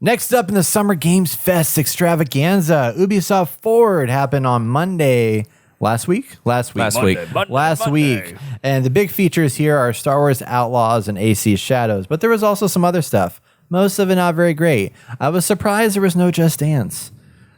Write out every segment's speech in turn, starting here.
Next up in the Summer Games Fest extravaganza, Ubisoft Forward happened on Monday. Last week. And the big features here are Star Wars Outlaws and AC Shadows, but there was also some other stuff. Most of it not very great. I was surprised there was no Just Dance.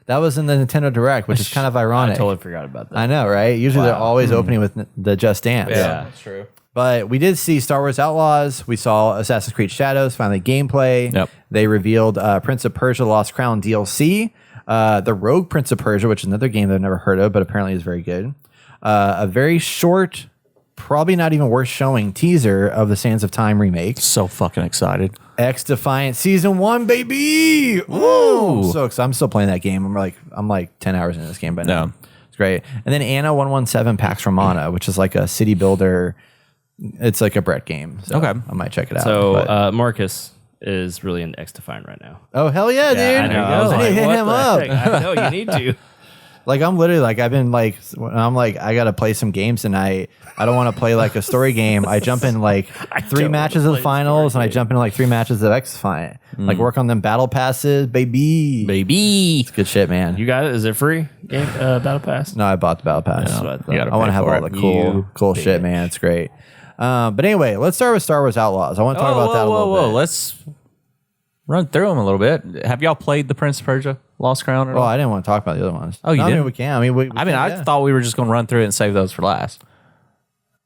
That was in the Nintendo Direct, which is kind of ironic. I totally forgot about that. I know, right? Usually they're always opening with the Just Dance. Yeah, that's true. But we did see Star Wars Outlaws. We saw Assassin's Creed Shadows, finally gameplay. Yep. They revealed Prince of Persia Lost Crown DLC. The Rogue Prince of Persia, which is another game that I've never heard of, but apparently is very good. A very short, probably not even worth showing teaser of the Sands of Time remake. So fucking excited. X Defiant Season 1, baby! Woo! So excited. I'm still playing that game. I'm like 10 hours into this game by now. Yeah. It's great. And then Anna 117 Pax Romana, which is like a city builder. It's like a Brett game. So Okay. I might check it out. So Marcus is really in X Defiant right now. Oh, hell yeah, dude. I know. I was I need to hit what him the up. heck? I know, you need to. Like, I'm literally like, I'm like, I got to play some games tonight. I don't want to play like a story game. I jump in like 3 matches of the finals and I jump in like 3 matches of X Defiant. Like, work on them battle passes, baby. Baby. Good shit, man. You got it? Is it free? Game Battle Pass? No, I bought the battle pass. That's what I thought. You gotta I want to pay have for all it. the cool shit, man. It's great. But anyway, let's start with Star Wars Outlaws. I want to talk about that a little bit. Let's run through them a little bit. Have y'all played the Prince of Persia Lost Crown at Well, all? I didn't want to talk about the other ones. Oh, you I mean, didn't? we can. I mean, I thought we were just going to run through it and save those for last.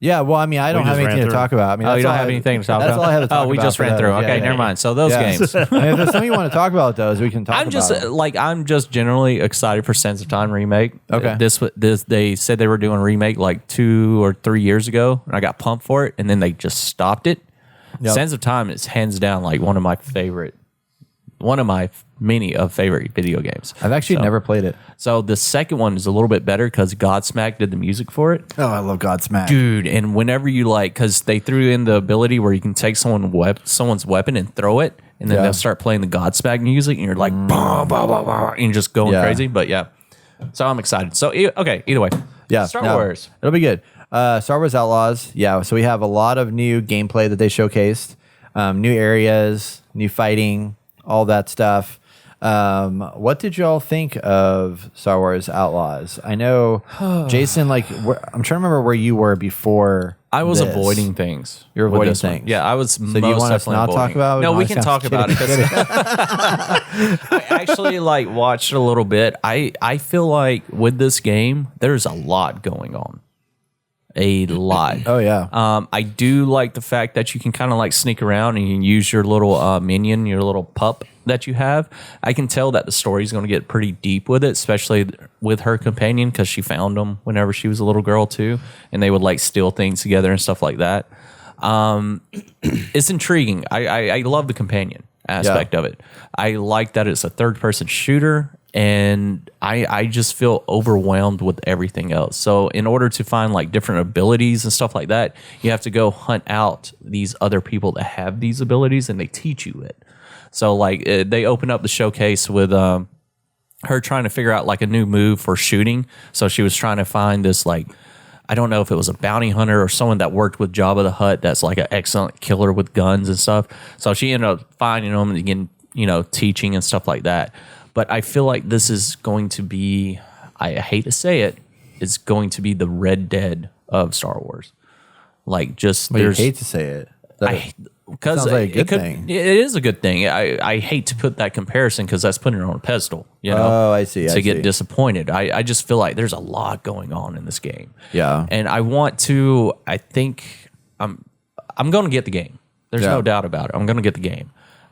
Yeah, well, I mean, I don't have just ran anything to through. talk about. I mean, Oh, that's you don't all have I- anything to talk about? That's all I have to talk about. Oh, we just for ran those. through. Yeah, Okay, yeah, never yeah. mind. So those games. I mean, if there's something you want to talk about those, we can talk I'm just about it. I'm just generally excited for Sands of Time remake. Okay. This they said they were doing a remake like 2 or 3 years ago, and I got pumped for it, and then they just stopped it. Yep. Sands of Time is hands down like one of my many favorite video games. I've actually never played it. So the second one is a little bit better because Godsmack did the music for it. Oh, I love Godsmack. Dude, and whenever you because they threw in the ability where you can take someone's weapon and throw it, and then Yeah. they'll start playing the Godsmack music, and you're like, bah, bah, bah, bah, and you're just going Yeah. crazy. But yeah, so I'm excited. So okay, either way, Yeah, Star no, Wars. It'll be good. Star Wars Outlaws. Yeah, so we have a lot of new gameplay that they showcased, new areas, new fighting, all that stuff. What did y'all think of Star Wars Outlaws? I know, Jason. Like, I'm trying to remember where you were before. I was this. avoiding things. You're with avoiding this one. things. Yeah, I was. So do you want us not talk about it? No, No, we I can sound talk about it. kidding. 'Cause I actually watched it a little bit. I feel like with this game, there's a lot going on. A lot. Oh yeah. I do like the fact that you can kind of sneak around and you can use your little minion, your little pup that you have. I can tell that the story's going to get pretty deep with it, especially with her companion because she found them whenever she was a little girl too, and they would steal things together and stuff like that. It's intriguing. I love the companion aspect of it. I like that it's a third-person shooter, and I just feel overwhelmed with everything else. So in order to find different abilities and stuff like that, you have to go hunt out these other people that have these abilities, and they teach you it. So they open up the showcase with her trying to figure out a new move for shooting. So she was trying to find this I don't know if it was a bounty hunter or someone that worked with Jabba the Hutt that's an excellent killer with guns and stuff. So she ended up finding them and again, teaching and stuff like that. But I feel like this is going to be, I hate to say it, it's going to be the Red Dead of Star Wars. But you hate to say it. Because sounds like a good thing. It is a good thing. I hate to put that comparison because that's putting it on a pedestal. Oh, I see. To get disappointed. I just feel like there's a lot going on in this game. Yeah. And I think I'm going to get the game. There's no doubt about it. I'm going to get the game.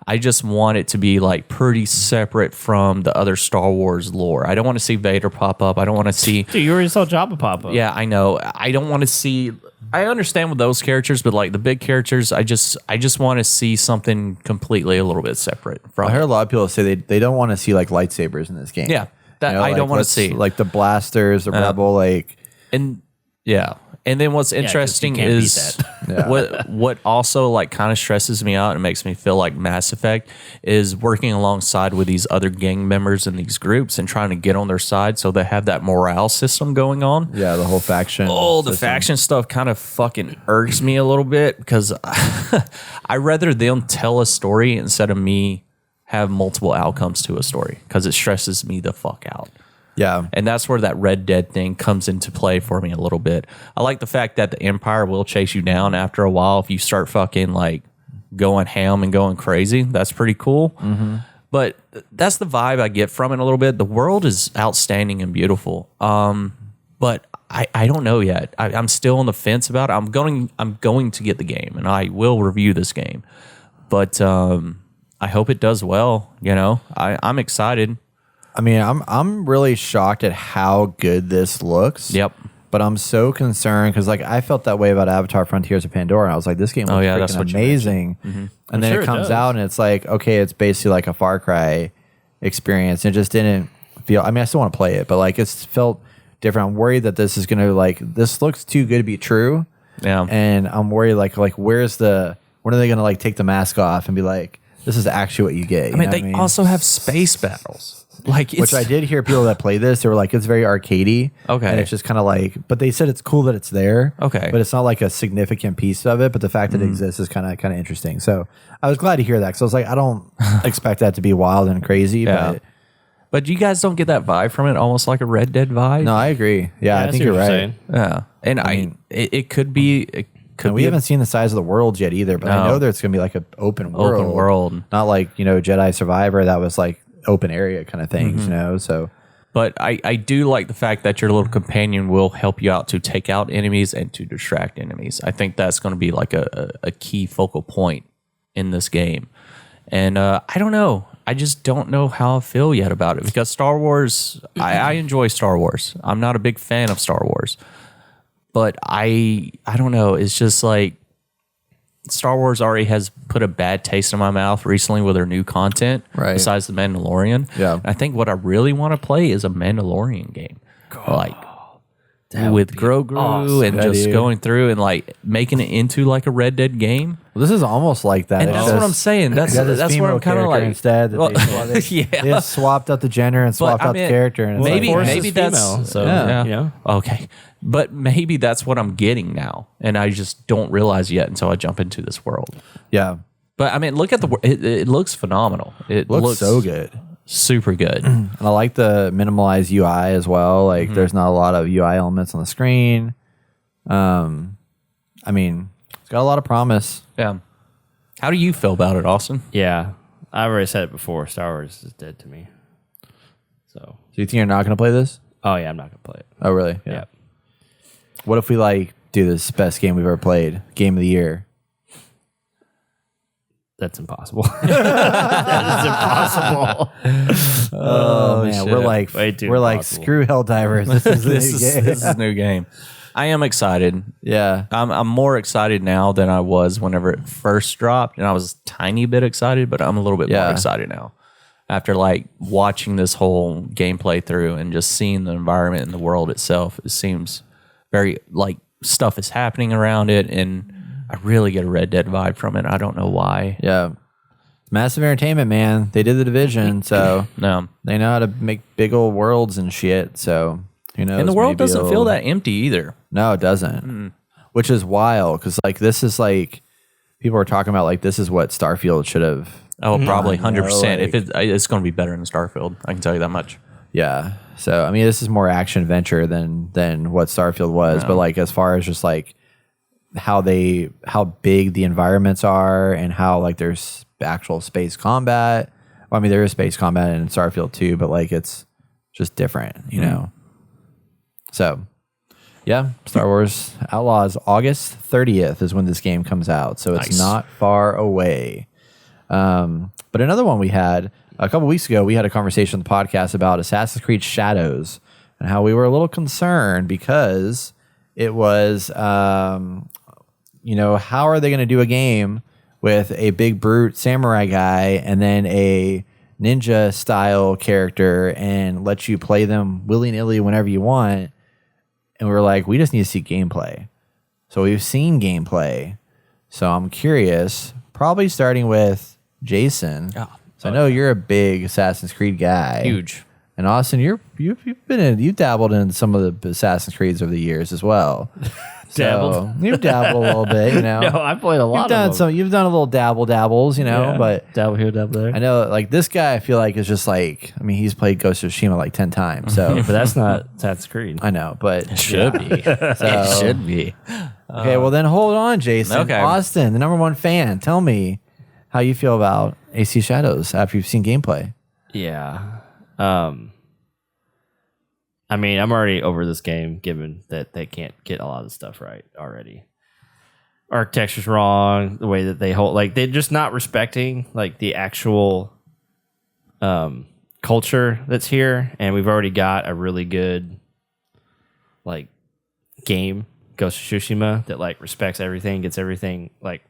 I just want it to be pretty separate from the other Star Wars lore. I don't want to see Vader pop up. I don't want to see. Dude, you already saw Jabba pop up. Yeah, I know. I don't want to see. I understand with those characters, but the big characters, I just want to see something completely a little bit separate from. I heard a lot of people say they don't want to see lightsabers in this game. Yeah, that I don't want to see the blasters, the rebel and yeah. And then what's interesting can't beat is that. what also kind of stresses me out and makes me feel like Mass Effect is working alongside with these other gang members in these groups and trying to get on their side so they have that morale system going on. Yeah, the whole faction. Oh, the faction stuff kind of fucking irks me a little bit because I rather them tell a story instead of me have multiple outcomes to a story because it stresses me the fuck out. Yeah. And that's where that Red Dead thing comes into play for me a little bit. I like the fact that the Empire will chase you down after a while if you start fucking like going ham and going crazy. That's pretty cool. But that's the vibe I get from it a little bit. The world is outstanding and beautiful. But I don't know yet. I'm still on the fence about it. I'm going to get the game and I will review this game. But I hope it does well. You know, I'm excited. I mean, I'm really shocked at how good this looks. Yep. But I'm so concerned because like I felt that way about Avatar: Frontiers of Pandora. And I was like, this game looks that's what you amazing. And then sure it it comes does. out and it's like, okay, it's basically like a Far Cry experience. It just didn't feel. I mean, I still want to play it, but like it's felt different. I'm worried that this is gonna like this looks too good to be true. Yeah. And I'm worried like when are they gonna like take the mask off and be like, this is actually what you get? I mean, they also have space battles. Like, which I did hear people that play this, they were like, it's very arcadey. Okay. And it's just kind of like, but they said it's cool that it's there. Okay. But it's not like a significant piece of it. But the fact that it exists is kind of interesting. So I was glad to hear that because I was like, I don't expect that to be wild and crazy. Yeah. But you guys don't get that vibe from it, almost like a Red Dead vibe? No, I agree. Yeah, I think you're right. Yeah. And I mean, it could be. It could And we be haven't seen the size of the worlds yet either. But I No. know that it's going to be like an open world. Open world. Not like, Jedi Survivor that was like open area kind of things, So. But I do like the fact that your little companion will help you out to take out enemies and to distract enemies. I think that's going to be like a key focal point in this game. And I don't know. I just don't know how I feel yet about it because Star Wars, I enjoy Star Wars. I'm not a big fan of Star Wars. But I don't know. It's just like Star Wars already has put a bad taste in my mouth recently with their new content, Right. besides The Mandalorian. Yeah. And I think what I really want to play is a Mandalorian game. Like with Grogu awesome. and Yeah, just dude. going through and like making it into like a Red Dead game. Well, this is almost like that. And It's that's what just- I'm saying. That's you got this where female I'm kind of character like instead. That well, they yeah. just swapped out the gender and swapped I out mean, the character. And it's maybe like, Force is that's female, so, yeah. you know. Okay, but maybe that's what I'm getting now, and I just don't realize yet until I jump into this world. yeah, But I mean, look at it looks phenomenal. It looks so good. super good. And I like the minimalized UI as well. Like, there's not a lot of UI elements on the screen. I mean, it's got a lot of promise. Yeah. How do you feel about it, Austin? Yeah, I've already said it before. Star Wars is dead to me. So, So you think you're not going to play this? oh yeah, I'm not gonna play it. Oh, really? Yeah. What if we like do this best game we've ever played, game of the year? That's impossible. That is impossible. Oh man, shit. we're like Way too we're like impossible. screw Helldivers. This is the This new is game. this is a new game. I am excited. Yeah. I'm more excited now than I was whenever it first dropped, and I was a tiny bit excited, but I'm a little bit Yeah. more excited now after like watching this whole gameplay through and just seeing the environment and the world itself. It seems very like stuff is happening around it, and I really get a Red Dead vibe from it. I don't know why. Yeah. Massive entertainment, man. They did the Division, so No, they know how to make big old worlds and shit. So who knows? and the world maybe doesn't feel it'll- that empty either. No, it doesn't. Which is wild because like this is like people are talking about like this is what Starfield should have. Oh, probably I know, 100%. like- If it's going to be better than Starfield, I can tell you that much. Yeah. So I mean, this is more action adventure than what Starfield was. But like as far as just like how big the environments are and how like there's actual space combat. Well, I mean, there is space combat in Starfield too, but like it's just different, you know. So yeah, Star Wars Outlaws, August 30th is when this game comes out. So it's Nice. not far away. But another one we had a couple weeks ago, we had a conversation on the podcast about Assassin's Creed Shadows and how we were a little concerned because it was, how are they going to do a game with a big brute samurai guy and then a ninja style character and let you play them willy-nilly whenever you want? And we were like, we just need to see gameplay. So we've seen gameplay. So I'm curious, probably starting with Jason. So I know you're a big Assassin's Creed guy. Huge. And Austin, you've dabbled in some of the Assassin's Creeds over the years as well. So you've dabbled a little bit, you know. No, I played a lot You've done of them. you've done a little dabbles, you know, Yeah. but Dabble here, dabble there. I know like this guy I feel like is just like, I mean, he's played Ghost of Tsushima like 10 times. So But that's not Assassin's Creed. I know, but It should be. It should be. okay, well then hold on, Jason. Okay. Austin, the #1 fan, tell me how you feel about AC Shadows after you've seen gameplay. Yeah. I mean, I'm already over this game, given that they can't get a lot of stuff right already. Architecture's wrong. The way that they hold, like, they're just not respecting like the actual culture that's here, and we've already got a really good like game, Ghost of Tsushima, that like respects everything, gets everything like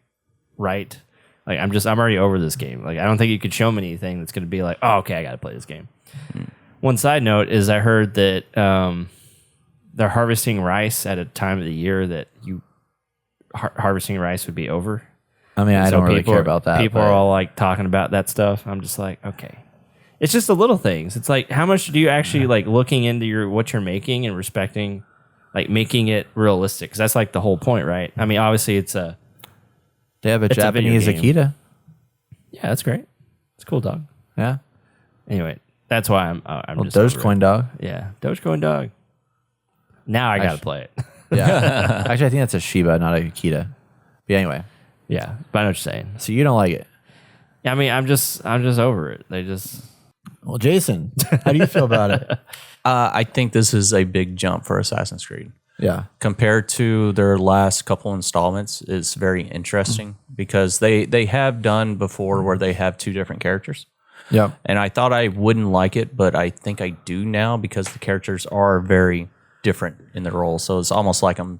right. Like I'm already over this game. Like I don't think you could show me anything that's going to be like, oh, okay, I got to play this game. One side note is I heard that they're harvesting rice at a time of the year that harvesting rice would be over. I mean, I don't really care about that. People are all like talking about that stuff. I'm just like, okay. It's just the little things. It's like, how much do you actually like looking into what you're making and respecting, like making it realistic? Because that's like the whole point, right? I mean, obviously they have a it's a video Japanese game. Akita. Yeah, that's great. It's a cool dog. Yeah. Anyway, that's why I'm Well, just over Dogecoin it. dog. Yeah, Dogecoin dog. Now I gotta play it. Yeah. Actually, I think that's a Shiba, not a Akita. But anyway, Yeah, but I know what you're saying. so you don't like it. Yeah, I mean, I'm just over it. They just Well, Jason, how do you feel about it? I think this is a big jump for Assassin's Creed. Yeah. Compared to their last couple installments, is very interesting because they have done before where they have two different characters. Yeah. And I thought I wouldn't like it, but I think I do now because the characters are very different in their roles. So it's almost like I'm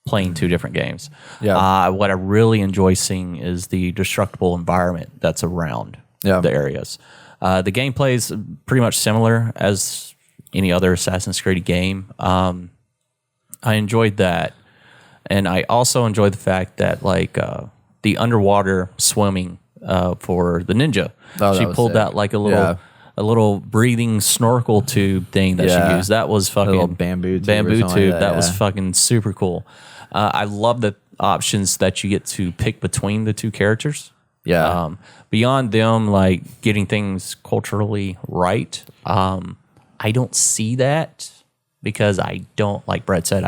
playing two different games. Yeah. What I really enjoy seeing is the destructible environment that's around the areas. The gameplay is pretty much similar as any other Assassin's Creed game. I enjoyed that. And I also enjoyed the fact that like the underwater swimming for the ninja. Oh, that she was pulled sick. out like a little breathing snorkel tube thing that she used. That was fucking little bamboo tube or something like that, That was yeah. fucking super cool. I love the options that you get to pick between the two characters. Yeah. Beyond them, like getting things culturally right, I don't see that because I don't, like Brett said,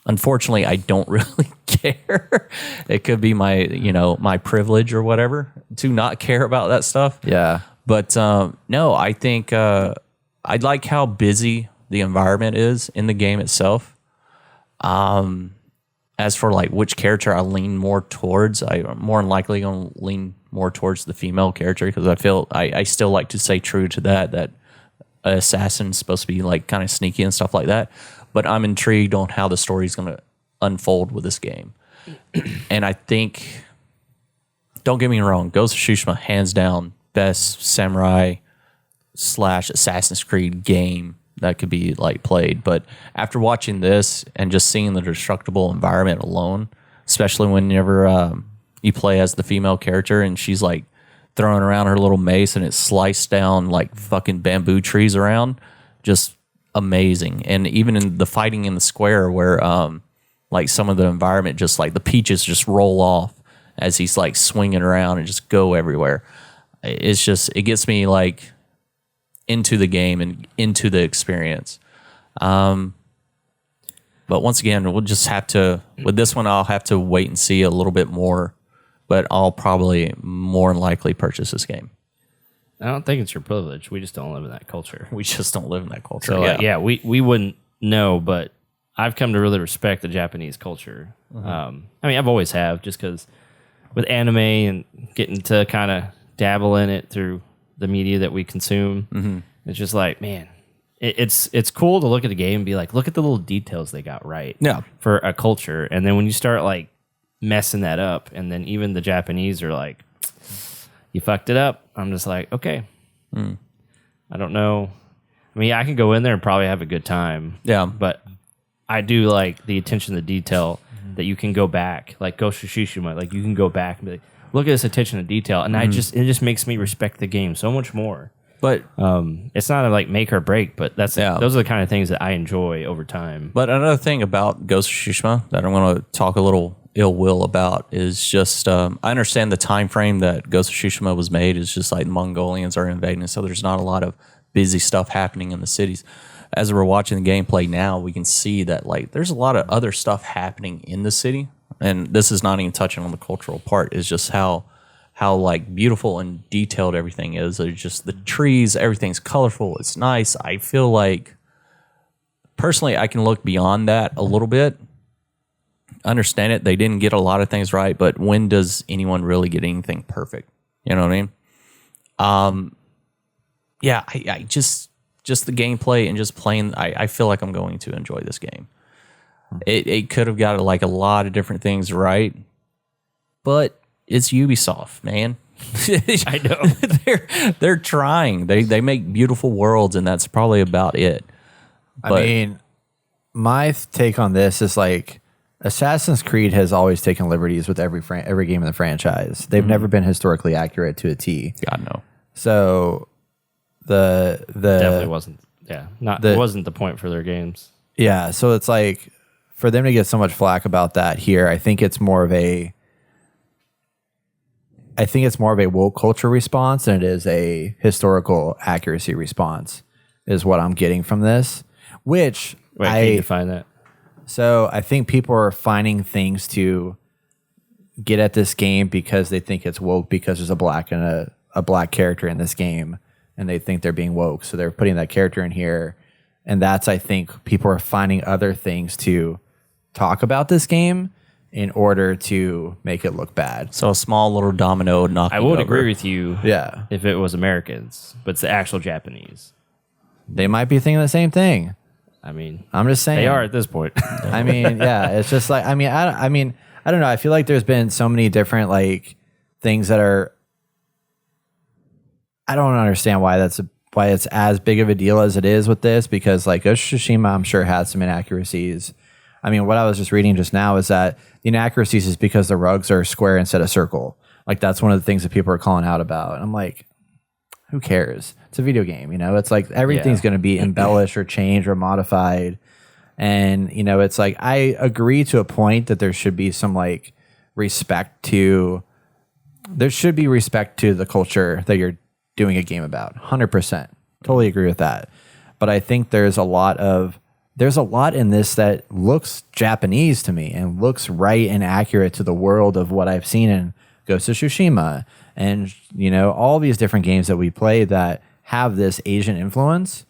unfortunately, I don't really care. It could be my privilege or whatever to not care about that stuff. Yeah. But no, I think I like how busy the environment is in the game itself. As for like which character I lean more towards, I'm more than likely going to lean more towards the female character because I feel I still like to stay true to that an assassin's supposed to be like kind of sneaky and stuff like that. But I'm intrigued on how the story is going to unfold with this game. And I think, don't get me wrong, Ghost of Tsushima, hands down, best samurai / Assassin's Creed game that could be like played. But after watching this and just seeing the destructible environment alone, especially whenever you play as the female character and she's like throwing around her little mace and it sliced down like fucking bamboo trees around, just amazing. And even in the fighting in the square where like some of the environment just like the peaches just roll off as he's like swinging around and just go everywhere. It's just, it gets me like into the game and into the experience. But once again, we'll just have to, with this one, I'll have to wait and see a little bit more, but I'll probably more than likely purchase this game. I don't think it's your privilege. We just don't live in that culture. We just don't live in that culture. So we wouldn't know, but I've come to really respect the Japanese culture. I mean, I've always have, just because with anime and getting to kind of dabble in it through the media that we consume, it's just like, man, it's cool to look at a game and be like, look at the little details they got right for a culture. And then when you start like messing that up, and then even the Japanese are like, you fucked it up, I'm just like, okay. I don't know. I mean, I can go in there and probably have a good time. Yeah. But I do like the attention to detail that you can go back, like Ghost of Tsushima, like you can go back and be like, look at this attention to detail. And it just makes me respect the game so much more. But It's not a like make or break, but those are the kind of things that I enjoy over time. But another thing about Ghost of Tsushima that I'm going to talk a little ill will about is just I understand the time frame that Ghost of Tsushima was made is just like the Mongolians are invading, so there's not a lot of busy stuff happening in the cities. As we're watching the gameplay now, we can see that like there's a lot of other stuff happening in the city, and this is not even touching on the cultural part. It's just how like beautiful and detailed everything is. It's just the trees, everything's colorful. It's nice. I feel like personally, I can look beyond that a little bit. Understand it. They didn't get a lot of things right, but when does anyone really get anything perfect? You know what I mean? Yeah, I just the gameplay and just playing. I feel like I'm going to enjoy this game. It could have got like a lot of different things right, but it's Ubisoft, man. I know they're trying. They make beautiful worlds, and that's probably about it. I mean, my take on this is like Assassin's Creed has always taken liberties with every game in the franchise. They've never been historically accurate to a T. God no. So the definitely wasn't. Yeah, it wasn't the point for their games. Yeah, so it's like for them to get so much flack about that here, I think it's more of a woke culture response than it is a historical accuracy response. Is what I'm getting from this. Which Wait, can you define that? So I think people are finding things to get at this game because they think it's woke because there's a black character in this game, and they think they're being woke. So they're putting that character in here, and that's, I think, people are finding other things to talk about this game in order to make it look bad. So a small little domino knocking I would over. agree with you. Yeah, if it was Americans, but it's the actual Japanese. They might be thinking the same thing. I mean, I'm just saying they are at this point. I mean, yeah, it's just like I don't know. I feel like there's been so many different like things that are. I don't understand why it's as big of a deal as it is with this, because like Ghost of Tsushima, I'm sure had some inaccuracies. I mean, what I was just reading just now is that the inaccuracies is because the rugs are square instead of circle. Like that's one of the things that people are calling out about. And I'm like, who cares? It's a video game, you know? It's like everything's going to be embellished or changed or modified. And, you know, it's like I agree to a point that there should be some like respect to the culture that you're doing a game about. 100%. Totally agree with that. But I think there's a lot in this that looks Japanese to me and looks right and accurate to the world of what I've seen in Ghost of Tsushima and, you know, all these different games that we play that have this Asian influence,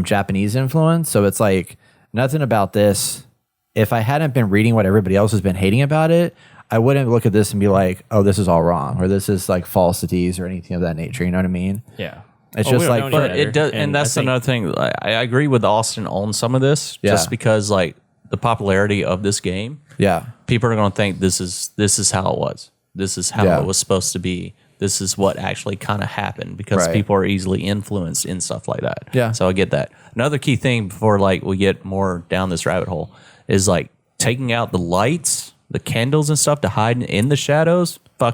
Japanese influence. So it's like nothing about this. If I hadn't been reading what everybody else has been hating about it, I wouldn't look at this and be like, oh, this is all wrong, or this is like falsities or anything of that nature. You know what I mean? Yeah. It's just like, but it does, and that's another thing. I agree with Austin on some of this, just because like the popularity of this game. Yeah, people are going to think this is how it was. This is how it was supposed to be. This is what actually kind of happened because people are easily influenced in stuff like that. Yeah, so I get that. Another key thing before like we get more down this rabbit hole is like taking out the lights, the candles and stuff to hide in the shadows. I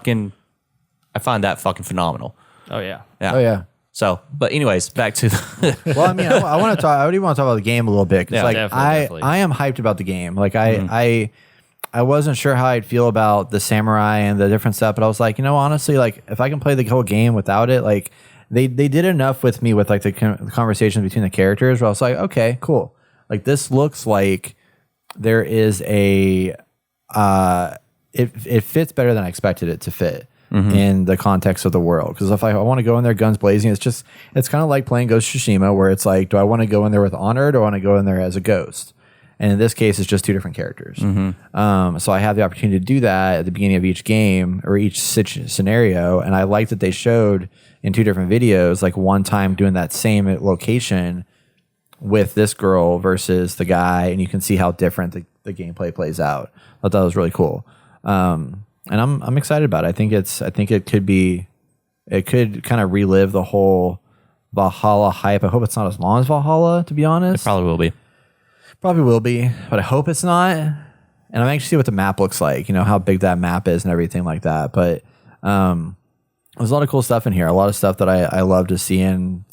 find that fucking phenomenal. Oh yeah. Oh yeah. So, but anyways, back to the well, I mean, I want to talk. I already want to talk about the game a little bit. Yeah, like definitely. I am hyped about the game. Like I wasn't sure how I'd feel about the samurai and the different stuff, but I was like, you know, honestly, like if I can play the whole game without it, like they did enough with me with like the conversations between the characters where I was like, okay, cool. Like this looks like there is a it fits better than I expected it to fit. In the context of the world, because if I want to go in there guns blazing, it's kind of like playing Ghost of Tsushima, where it's like, do I want to go in there with honor, or do I want to go in there as a ghost? And in this case, it's just two different characters. So I have the opportunity to do that at the beginning of each game or each scenario, and I like that they showed in two different videos, like one time doing that same location with this girl versus the guy, and you can see how different the gameplay plays out. I thought that was really cool. And I'm excited about it. I think it could kind of relive the whole Valhalla hype. I hope it's not as long as Valhalla, to be honest. It probably will be. Probably will be, but I hope it's not. And I'm anxious to see what the map looks like, you know, how big that map is and everything like that. But I There's a lot of cool stuff in here. A lot of stuff that I love to see in,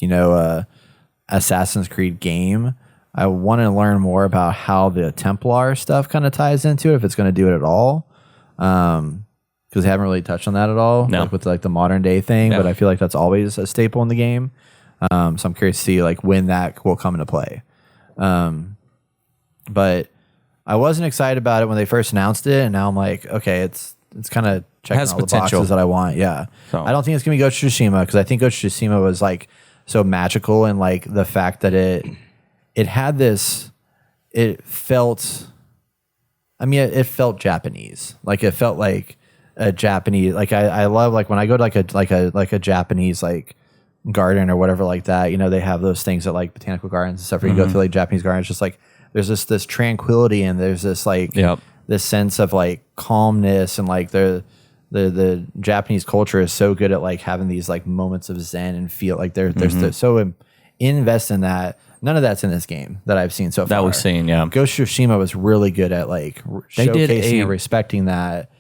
Assassin's Creed game. I want to learn more about how the Templar stuff kind of ties into it, if it's going to do it at all. Because they haven't really touched on that at all, No. like with like the modern day thing. Yeah. But I feel like that's always a staple in the game. So I'm curious to see like when that will come into play. But I wasn't excited about it when they first announced it, and now I'm like, okay, it's kind of checking has all the potential. boxes that I want. Yeah, So- I don't think it's gonna be Ghost of Tsushima, because I think Ghost of Tsushima was like so magical, and like the fact that it had this, it felt Japanese. Like it felt like a Japanese. Like I love like when I go to like a Japanese like garden or whatever like that. They have those things at like botanical gardens and stuff where you go through like Japanese gardens. Just like there's this tranquility, and there's this like Yep. this sense of like calmness, and like the Japanese culture is so good at like having these like moments of zen and feel like they're so invested in that. None of that's in this game that I've seen so far. That we've seen, yeah. Ghost of Tsushima was really good at like They did showcasing a- and respecting that.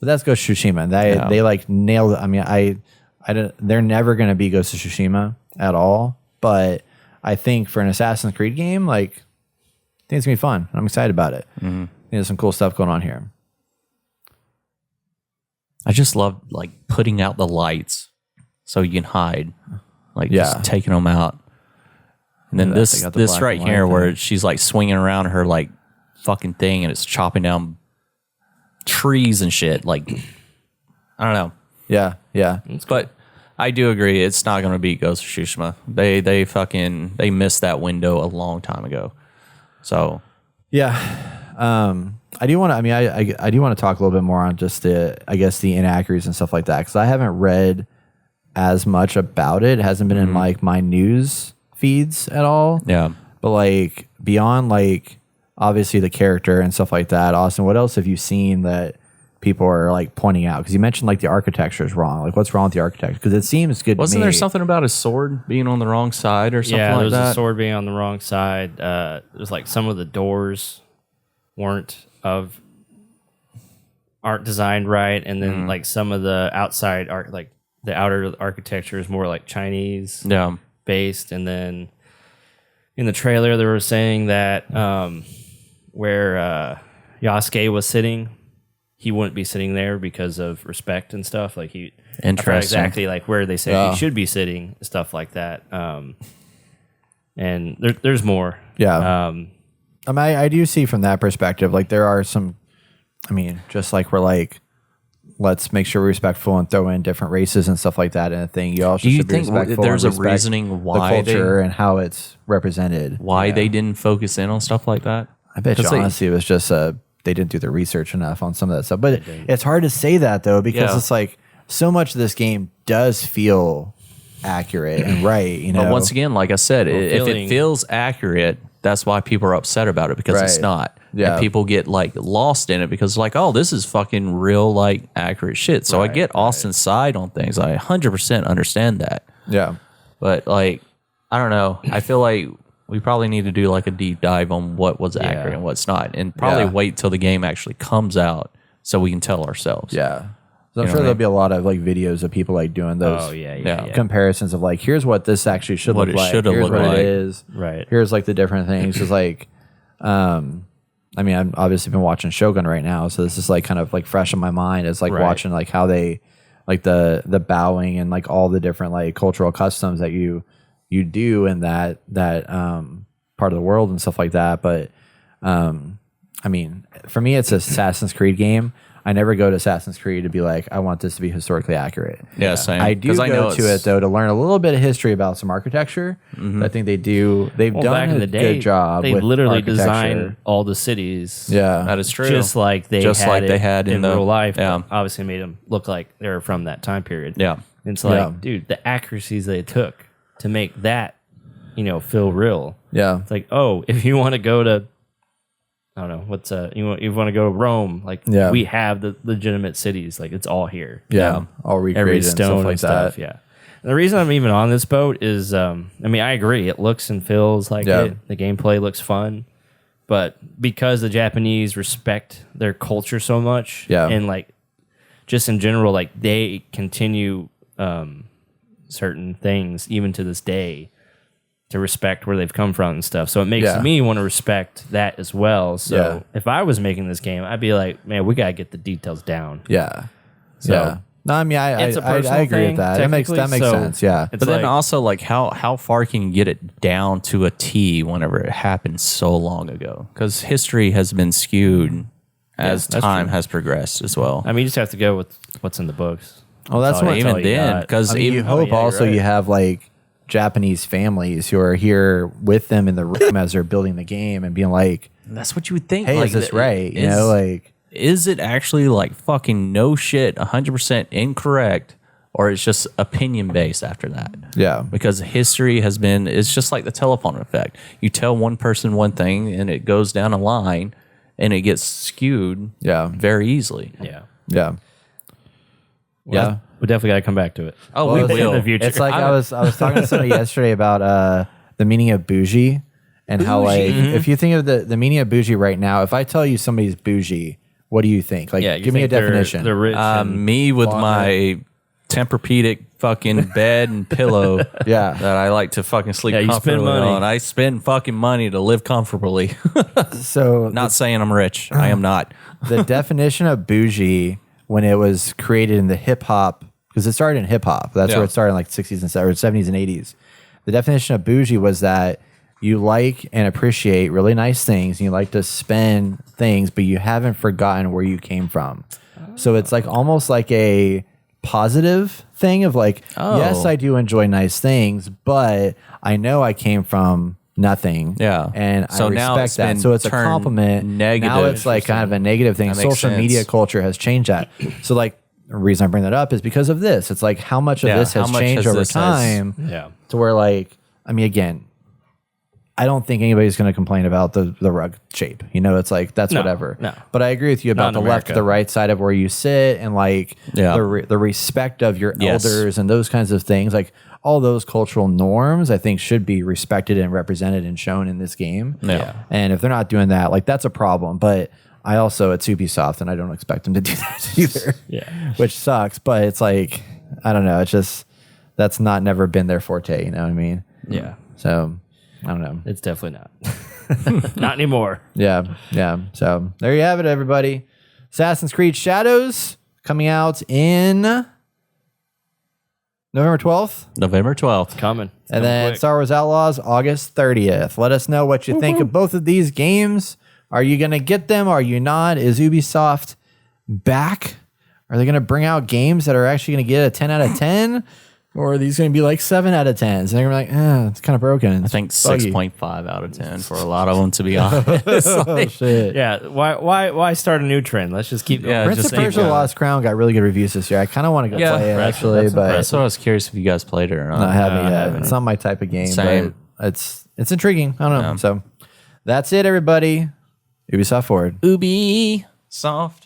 But that's Ghost of Tsushima. Yeah. They like nailed it. I mean, I don't, they're never going to be Ghost of Tsushima at all. But I think for an Assassin's Creed game, like, I think it's gonna be fun. I'm excited about it. I think there's some cool stuff going on here. I just love like putting out the lights so you can hide, like Yeah. just taking them out. And then Yeah, they got the this black right and white here, where thing. she's like swinging around her like fucking thing, and it's chopping down trees and shit. Like, I don't know, Yeah. but I do agree it's not going to beat Ghost of Tsushima. They missed that window a long time ago. So Yeah. I do want to, I do want to talk a little bit more on just the inaccuracies and stuff like that, because I haven't read as much about it. It hasn't been in like my news feeds at all. yeah. But like beyond like obviously the character and stuff like that, Austin, what else have you seen that people are like pointing out? Because you mentioned like the architecture is wrong. Like what's wrong with the architecture? Because it seems good. Wasn't to me. there something about his sword being on the wrong side or something Yeah, like there was that? a sword being on the wrong side. It was like some of the doors weren't designed right, and then like some of the outside art, like the outer architecture is more like Chinese Yeah. based. And then in the trailer they were saying that where Yasuke was sitting, he wouldn't be sitting there because of respect and stuff. Like I forgot Interesting. exactly like where they say he should be sitting, stuff like that. And there's more. Yeah. I do see from that perspective, like there are some, just like we're like, let's make sure we're respectful and throw in different races and stuff like that in a thing. You also Do you should be think respectful. there's and a respect reasoning why the culture and how it's represented? Why they didn't focus in on stuff like that? I bet you 'Cause they- honestly it was just they didn't do the research enough on some of that stuff. But it's hard to say that though, because Yeah. it's like so much of this game does feel accurate and right. But once again, like I said, if it feeling- feels accurate, that's why people are upset about it, because it's Right. not. Yeah. And people get like lost in it because like, oh, this is fucking real, like accurate shit. So I get Austin's side on things. I 100% understand that. yeah. But like, I don't know. I feel like we probably need to do like a deep dive on what was accurate and what's not, and probably Yeah. wait till the game actually comes out so we can tell ourselves. Yeah. So I'm know sure what I there'll mean? be a lot of like videos of people like doing those Oh yeah. Yeah. comparisons of like, here's what this actually should What look it like. shoulda Here's looked what like. it is. Right. Here's like the different things. Just like, I've obviously been watching Shogun right now, so this is like kind of like fresh in my mind. It's like Right. watching like how they like the bowing and like all the different like cultural customs that you do in that part of the world and stuff like that. But for me, it's an Assassin's Creed game. I never go to Assassin's Creed to be like, I want this to be historically accurate. Yeah, same. I do 'Cause I know go to it's- it though to learn a little bit of history about some architecture. I think they do. They've Well, done back in a the day, good job. they with literally architecture. designed all the cities. Yeah, That is true. Just like they Just had like it they had in the- real life. yeah. But obviously made them look like they were from that time period. Yeah. And it's like, Yeah. dude, the accuracies they took to make that, feel real. yeah, It's like, oh, if you want to go to, I don't know, what's you want to go to Rome, like Yeah. we have the legitimate cities, like it's all here. yeah. All Every recreated and stone stuff and like stuff. that. Yeah. And the reason I'm even on this boat is, I agree, it looks and feels like Yeah. it. The gameplay looks fun, but because the Japanese respect their culture so much, Yeah. and like just in general, like they continue certain things, even to this day, to respect where they've come from and stuff. So it makes Yeah. me want to respect that as well. So Yeah. if I was making this game, I'd be like, man, we got to get the details down. Yeah. So yeah. No, I mean, I it's a I personal agree thing, with that. That makes technically, so sense. Yeah. it's But then like- also, like, how far can you get it down to a T whenever it happened so long ago? Because history has been skewed as that's time true. has progressed as well. I mean, you just have to go with what's in the books. Well, that's all- what all even you then, got. because I mean, you hope yeah, you're also right. you have like Japanese families who are here with them in the room as they're building the game and being like, that's what you would think. "Hey, like, is this right?" You is- know, like is it actually like fucking no shit, 100% incorrect, or it's just opinion based after that? yeah, Because history has been, it's just like the telephone effect. You tell one person one thing and it goes down a line and it gets skewed yeah, very easily. Yeah. yeah, yeah. We definitely got to come back to it. Oh, Well, we it's- will. in the future. It's like I was talking to somebody yesterday about the meaning of bougie and how like if you think of the meaning of bougie right now, if I tell you somebody's bougie, what do you think? Like, Yeah, you give me a think they're- definition. They're rich. and Me with flaunt my Tempur-Pedic fucking bed and pillow Yeah. that I like to fucking sleep Yeah, you spend comfortably money. on. I spend fucking money to live comfortably. So Not saying I'm rich. I am not. the definition of bougie when it was created in the hip hop, because it started in hip hop. That's Yeah. where it started in like 60s and 70s and 80s. The definition of bougie was that you like and appreciate really nice things and you like to spend things, but you haven't forgotten where you came from. So it's like almost like a positive thing of like, yes, I do enjoy nice things, but I know I came from nothing. Yeah. And So I now respect it's that. been So it's a turned compliment. negative. Now it's like kind of a negative thing. That makes Social sense. media culture has changed that. So like the reason I bring that up is because of this. It's like how much of Yeah, this has how much changed has over this time Yeah. to where like, I mean, again, I don't think anybody's going to complain about the rug shape. You know, it's like, that's No, whatever. no. But I agree with you about Not the in left to America. the right side of where you sit and like Yeah. the respect of your Yes. elders and those kinds of things. Like all those cultural norms, I think should be respected and represented and shown in this game. Yeah. And if they're not doing that, like that's a problem. But I also, it's Ubisoft and I don't expect them to do that either. Yeah. Which sucks. But it's like, I don't know. It's just, that's never been their forte. You know what I mean? Yeah. So I don't know. It's definitely not. Not anymore. Yeah. Yeah. So there you have it, everybody. Assassin's Creed Shadows coming out in November 12th. November 12th. Coming. It's And coming then quick. Star Wars Outlaws, August 30th. Let us know what you think of both of these games. Are you going to get them? Are you not? Is Ubisoft back? Are they going to bring out games that are actually going to get a 10 out of 10? Or are these going to be like 7 out of 10s? And they're going to be like, it's kind of broken. I think 6.5 out of 10 for a lot of them, to be honest. Oh, shit. Yeah. Why start a new trend? Let's just keep going. Yeah, Prince just of Persia keep Lost Crown got really good reviews this year. I kind of want to go Yeah, play it, that's actually, but That's why I was curious if you guys played it or not. I haven't I yet. haven't. It's not my type of game, Same. but it's intriguing. I don't know. So that's it, everybody. Ubisoft Forward. Ubi soft.